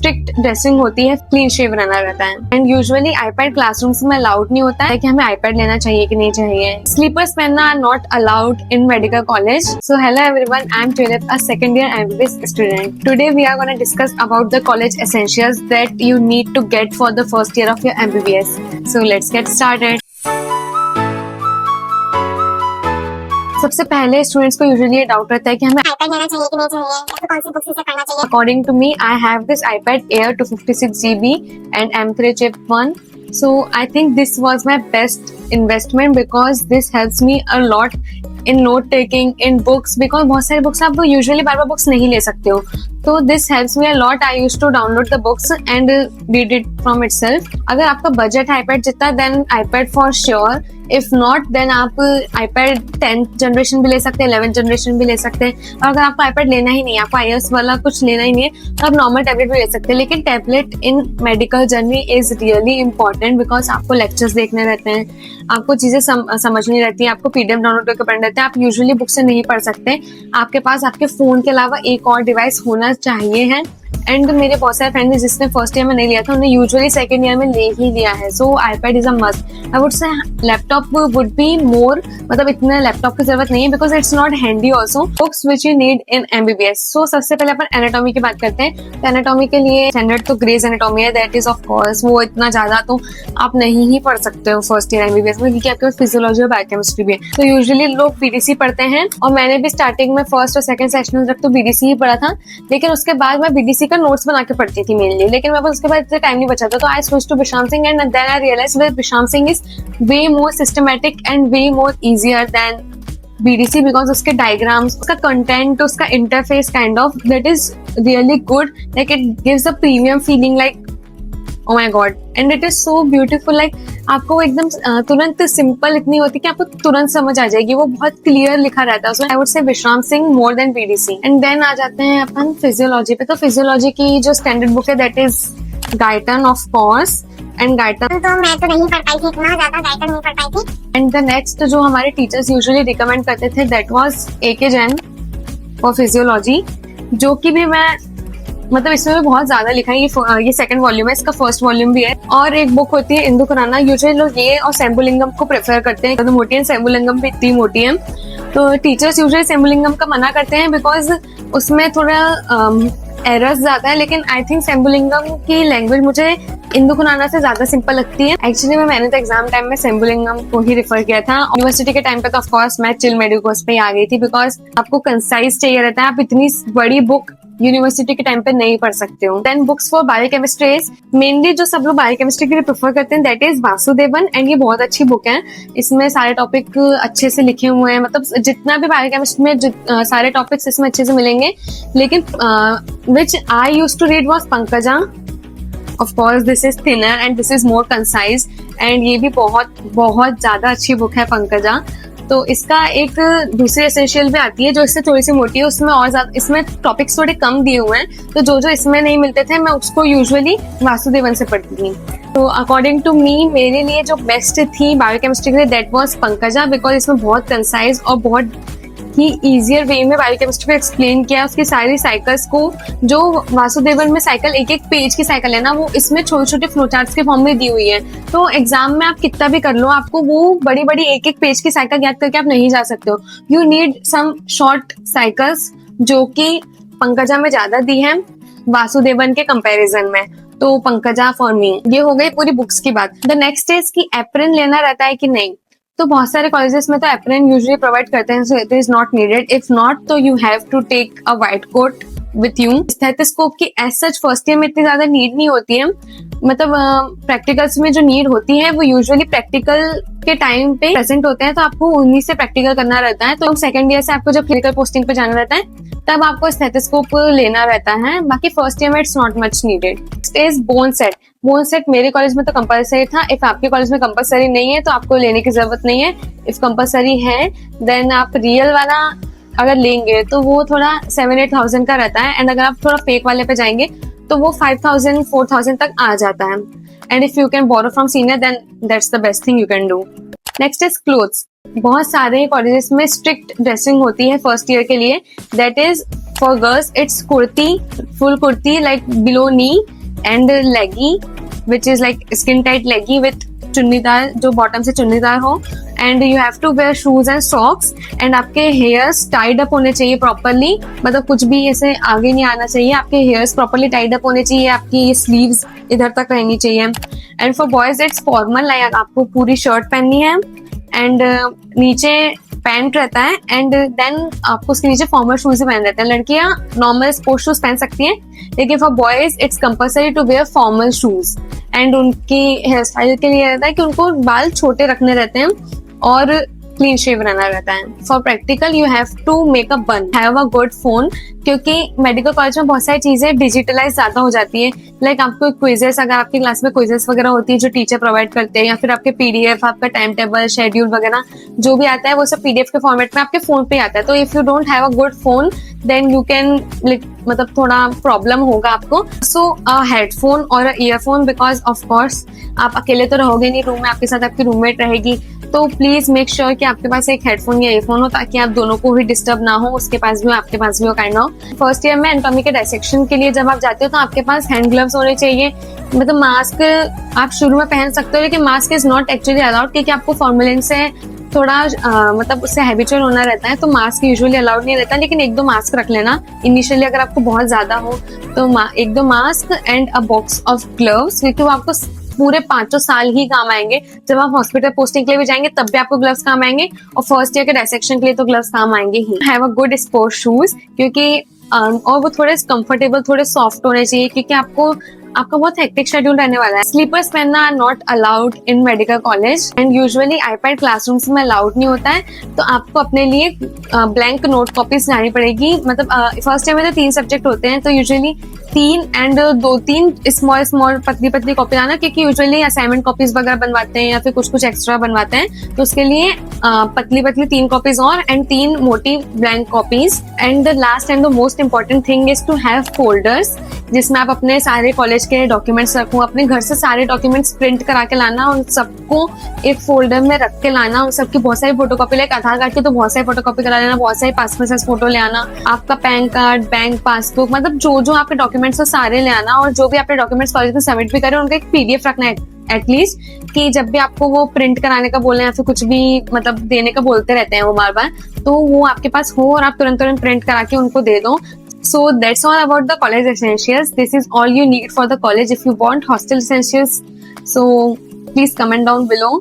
Strict dressing होती है, clean shave रहना रहता है। एंड यूजुअली आईपैड क्लासरूम्स में अलाउड नहीं होता है कि हमें आईपैड लेना चाहिए कि नहीं चाहिए। स्लीपर्स पहनना are not allowed in medical college. So hello everyone, I am Tulip, a second year MBBS student. Today we are going to discuss about the college essentials that you need to get for the first year of your MBBS. So let's get started. सबसे पहले students को usually ये doubt रहता है कि हमें iPad लेना चाहिए कि नहीं चाहिए, या फिर कौन सी बुक से पढ़ना चाहिए। According to me I have this iPad Air 256GB and M3 chip 1. So I think this was my best investment because this helps me a lot in note taking, in books, because बहुत सारी books आप usually बार बार books नहीं ले सकते हो, तो this helps me a lot. I used to download the books and read it from itself. अगर आपका बजट है iPad जितना, then iPad for sure. If not, then आप iPad 10th जनरेशन भी ले सकते हैं, 11th जनरेशन भी ले सकते हैं। और अगर आपको iPad लेना ही नहीं है, आपको iOS वाला कुछ लेना ही नहीं है, तो आप नॉर्मल टैबलेट भी ले सकते हैं। लेकिन tablet in medical journey is really important because आपको लेक्चर्स देखने रहते हैं, आपको चीजें समझनी रहती है, आपको PDF डाउनलोड करके पढ़ना रहता है। आप यूजुअली बुक से नहीं पढ़ सकते, आपके पास आपके फोन के अलावा एक और डिवाइस होना चाहिए है। एंड मेरे बहुत सारे फ्रेंड जिसने फर्स्ट ईयर में नहीं लिया था, उन्हें यूजुअली सेकंड ईयर में ले ही लिया है। सो iPad is a must. I would से लैपटॉप वुड बी मोर, मतलब इतने लैपटॉप की जरूरत नहीं है because it's not handy also. Books which you need in MBBS। सो सबसे पहले अपन एनाटॉमी की बात करते हैं। तो एनाटॉमी के लिए स्टैंडर्ड तो ग्रेज एनाटॉमी है, दैट इज ऑफ कोर्स। वो इतना ज्यादा तो आप नहीं ही पढ़ सकते हो फर्स्ट ईयर MBBS में, क्योंकि आपके पास फिजियोलॉजी और बायोकेमिस्ट्री भी है। तो यूजुअली लोग BDC पढ़ते हैं, और मैंने भी स्टार्टिंग में फर्स्ट और सेकंड सेक्शन तक तो BDC ही पढ़ा था, लेकिन उसके बाद मैं BDC का नोट्स बना के पढ़ती थी मेनली। लेकिन मेरे पास उसके बाद इतना टाइम नहीं बचा था, तो आई switch to Vishram Singh and then I realized that Vishram Singh is way more systematic and way more easier than BDC because उसके डायग्राम्स, उसका कंटेंट, उसका interface kind of that is really good. Like it gives a premium feeling, like oh my god, and it is so beautiful. like आपको एकदम तुरंत simple इतनी होती है कि आपको तुरंत समझ आ जाएगी, वो बहुत क्लियर लिखा रहता है उसमें। आई would say Vishram Singh more than BDC। And then आ जाते हैं अपन फिजियोलॉजी पे। तो फिजियोलॉजी की जो स्टैंडर्ड बुक है that is Guyton of course. And Guyton तो मैं तो नहीं पढ़ पाई थी, इतना ज्यादा गाइटन नहीं पढ़ पाई थी। एंड द नेक्स्ट जो हमारे टीचर्स यूजुअली रिकमेंड करते थे that was AK Jain for physiology, जो कि भी मैं, मतलब इसमें भी बहुत ज्यादा लिखा है। ये सेकंड वॉल्यूम है, इसका फर्स्ट वॉल्यूम भी है। और एक बुक होती है इंदु खुराना। यूजुअली लोग ये और शंभुलिंगम को प्रेफर करते हैं, तो मोटी है, शंभुलिंगम भी इतनी मोटी है। तो टीचर्स यूजुअली शंभुलिंगम का मना करते हैं बिकॉज उसमें थोड़ा एरर्स ज्यादा है। लेकिन आई थिंक शंभुलिंगम की लैंग्वेज मुझे इंदु खुराना से ज्यादा सिंपल लगती है। एक्चुअली मैंने तो एग्जाम टाइम में शंभुलिंगम को ही रेफर किया था। यूनिवर्सिटी के टाइम पे तो ऑफ कोर्स मैं चिल मेडिकोस पे ही आ गई थी बिकॉज आपको कंसाइज चाहिए रहता है, आप इतनी बड़ी बुक यूनिवर्सिटी के टाइम पे नहीं पढ़ सकते हो। Then books for biochemistry is mainly, जो सब लोग बायोकेमिस्ट्री के लिए प्रेफर करते हैं, दैट इज वासुदेवन। एंड ये बहुत अच्छी बुक है, इसमें सारे टॉपिक अच्छे से लिखे हुए हैं, मतलब जितना भी बायोकेमिस्ट्री में सारे टॉपिक्स इसमें अच्छे से मिलेंगे। लेकिन which I used to read was Pankaja. Of course this is thinner and this is more concise, and ये भी बहुत बहुत ज्यादा अच्छी बुक है पंकजा। तो इसका एक दूसरी एसेंशियल भी आती है जो इससे थोड़ी सी मोटी है, उसमें और ज्यादा, इसमें टॉपिक्स थोड़े कम दिए हुए हैं, तो जो इसमें नहीं मिलते थे मैं उसको यूजुअली वासुदेवन से पढ़ती थी। तो अकॉर्डिंग टू मी मेरे लिए जो बेस्ट थी बायोकेमिस्ट्री के लिए दैट वाज पंकजा, बिकॉज इसमें बहुत कंसाइज और बहुत ही इजियर वे में बायोकेमिस्ट्री को एक्सप्लेन किया। उसकी सारी साइकिल्स को, जो वासुदेवन में साइकिल एक एक पेज की साइकिल है ना, वो इसमें छोटे छोटे फ्लोचार्ट्स के फॉर्म में दी हुई है। तो एग्जाम में आप कितना भी कर लो, आपको वो बड़ी बड़ी एक एक पेज की साइकिल याद करके आप नहीं जा सकते हो। You need some short cycles, जो कि पंकजा में ज्यादा दी है वासुदेवन के कंपैरिजन में। तो पंकजा फॉर मी। ये हो गई पूरी बुक्स की बात। द नेक्स्ट इज कि एप्रन लेना रहता है कि नहीं। तो बहुत सारे कॉलेजेस में तो एप्रन यूजुअली प्रोवाइड करते हैं, so it is not needed. If not, तो you have to take a white coat with you. Stethoscope की एज सच फर्स्ट ईयर में इतनी ज्यादा नीड नहीं होती है, मतलब प्रैक्टिकल्स में जो नीड होती है वो यूजुअली प्रैक्टिकल के टाइम पे प्रेजेंट होते हैं, तो आपको उन्हीं से प्रैक्टिकल करना रहता है। तो सेकंड ईयर से आपको जब क्लिनिकल पोस्टिंग पे जाना रहता है तब आपको स्टेथोस्कोप लेना रहता है। बाकी फर्स्ट ईयर में it's not much needed. Next is bone set. Bone set मेरे कॉलेज में तो कंपलसरी था। इफ आपके कॉलेज में कंपलसरी नहीं है तो आपको लेने की जरूरत नहीं है। इफ कंपलसरी है देन आप रियल वाला अगर लेंगे तो वो थोड़ा 7-8 thousand का रहता है, एंड अगर आप थोड़ा फेक वाले पे जाएंगे तो वो 5,000-4,000 तक आ जाता है। And if you can borrow from senior then that's the best thing you can do. Next is clothes. बहुत सारे कॉलेजेस में स्ट्रिक्ट ड्रेसिंग होती है फर्स्ट ईयर के लिए. That is for girls it's kurti, full kurti like below knee and leggy which is like skin tight leggy with churidar, जो bottom से चुन्नीदार हो. And you have to wear shoes and socks. And आपके hairs tied up होने चाहिए properly, मतलब कुछ भी ऐसे आगे नहीं आना चाहिए. आपके हेयर्स प्रॉपरली टाइड अप होने चाहिए, आपकी ये स्लीव्स इधर तक रहनी चाहिए. And for boys it's formal, like आपको पूरी शर्ट पहननी है एंड नीचे पैंट रहता है एंड देन आपको उसके नीचे फॉर्मल शूज ही पहन रहते हैं. लड़कियां नॉर्मल स्पोर्ट्स शूज पहन सकती हैं, लेकिन for boys it's compulsory to wear formal shoes. And उनकी हेयर स्टाइल के लिए रहता है कि उनको बाल छोटे रखने रहते हैं और क्लीन शेव रहना रहता है. For practical you have to make a bun, have a good phone, क्योंकि मेडिकल कॉलेज में बहुत सारी चीजें डिजिटलाइज ज्यादा हो जाती है. लाइक आपको क्विजेस, अगर आपकी क्लास में क्विजेस वगैरह होती है जो टीचर प्रोवाइड करते हैं, या फिर आपके पीडीएफ, आपका टाइम टेबल, शेड्यूल वगैरह जो भी आता है वो सब पीडीएफ के फॉर्मेट में आपके फोन पे आता है. तो if you don't have a good phone then you can मतलब थोड़ा प्रॉब्लम होगा आपको. सो हेडफोन और ईयरफोन, बिकॉज ऑफ कोर्स आप अकेले तो रहोगे नहीं रूम में, आपके साथ आपकी रूममेट रहेगी. तो प्लीज मेक श्योर कि आपके पास एक हेडफोन या ईयरफोन हो, ताकि आप दोनों को भी डिस्टर्ब ना हो, उसके पास भी हो, आपके पास भी हो, काइंड ऑफ. फर्स्ट ईयर में एनाटॉमी के डायसेक्शन के लिए जब आप जाते हो तो आपके पास हैंड ग्लव्स होने चाहिए. मतलब मास्क आप शुरू में पहन सकते हो, लेकिन mask is not actually allowed, क्योंकि आपको फॉर्मेलिन से थोड़ा मतलब उससे हैबिचुअल होना रहता है. तो मास्क यूजुअली अलाउड नहीं रहता, लेकिन एक दो मास्क रख लेना इनिशियली अगर आपको बहुत ज्यादा हो तो. एक दो mask and a box of gloves, क्योंकि वो आपको पूरे 5 साल ही काम आएंगे. जब आप हॉस्पिटल पोस्टिंग के लिए भी जाएंगे तब भी आपको ग्लव्स काम आएंगे, और फर्स्ट ईयर के डायसेक्शन के लिए तो ग्लव्स काम आएंगे ही. Have a good sports shoes, क्योंकि और वो थोड़े कंफर्टेबल, थोड़े सॉफ्ट होने चाहिए, क्योंकि आपका बहुत हेक्टिक शेड्यूल रहने वाला है. स्लीपर्स पहनना are not allowed in medical college and usually iPad classrooms में अलाउड नहीं होता है. तो आपको अपने लिए ब्लैंक नोट कॉपीज लानी पड़ेगी. मतलब फर्स्ट ईयर में तो 3 सब्जेक्ट होते हैं, तो यूजुअली 3 एंड 2-3 स्मॉल पतली कॉपी लाना, क्योंकि यूजुअली असाइनमेंट कॉपीज वगैरह बनवाते हैं या फिर कुछ एक्स्ट्रा बनवाते हैं. तो उसके लिए पतली 3 कॉपीज और एंड 3 मोटी blank copies. And the last and the most important thing is to have folders, जिसमें आप अपने सारे कॉलेज के डॉक्यूमेंट्स रखो. अपने घर से सारे डॉक्यूमेंट्स प्रिंट करा के लाना, उन सबको एक फोल्डर में रख के लाना. उन सबकी बहुत सारी फोटोकॉपी, लाइक आधार कार्ड की तो बहुत सारी फोटोकॉपी करा लेना, बहुत सारी पासपोर्ट साइज फोटो ले आना, आपका पैन कार्ड, बैंक पासबुक, मतलब जो आपके डॉक्यूमेंट्स हो सारे ले आना. और जो भी आपने डॉक्यूमेंट्स कॉलेज में सबमिट भी करे उनका एक पीडीएफ रखना है एटलीस्ट, कि जब भी आपको वो प्रिंट कराने का बोले या फिर कुछ भी मतलब देने का बोलते रहते हैं वो बार बार, तो वो आपके पास हो और आप तुरंत प्रिंट करा के उनको दे दो. So that's all about the college essentials. This is all you need for the college. If you want hostel essentials, so please comment down below.